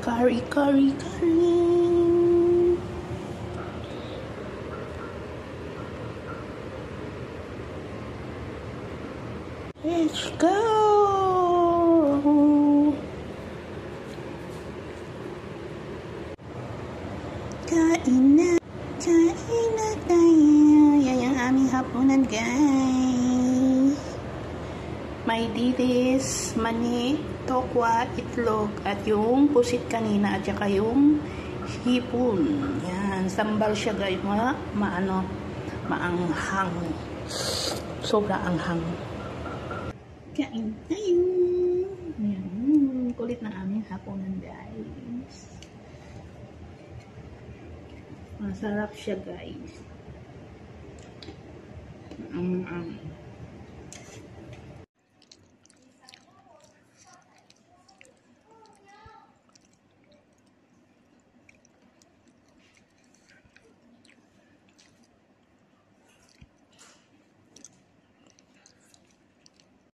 Curry, curry, curry. Let's go! Kain na tayo. Yan yung aming hapunan, guys. May dilis, mani, tokwa, itlog, at yung pusit kanina, at saka yung hipon. Yan, sambal siya, guys. Maanghang. Sobra anghang. Kain tayo. Yan, kulit ng aming hapunan, guys. Masarap siya, guys.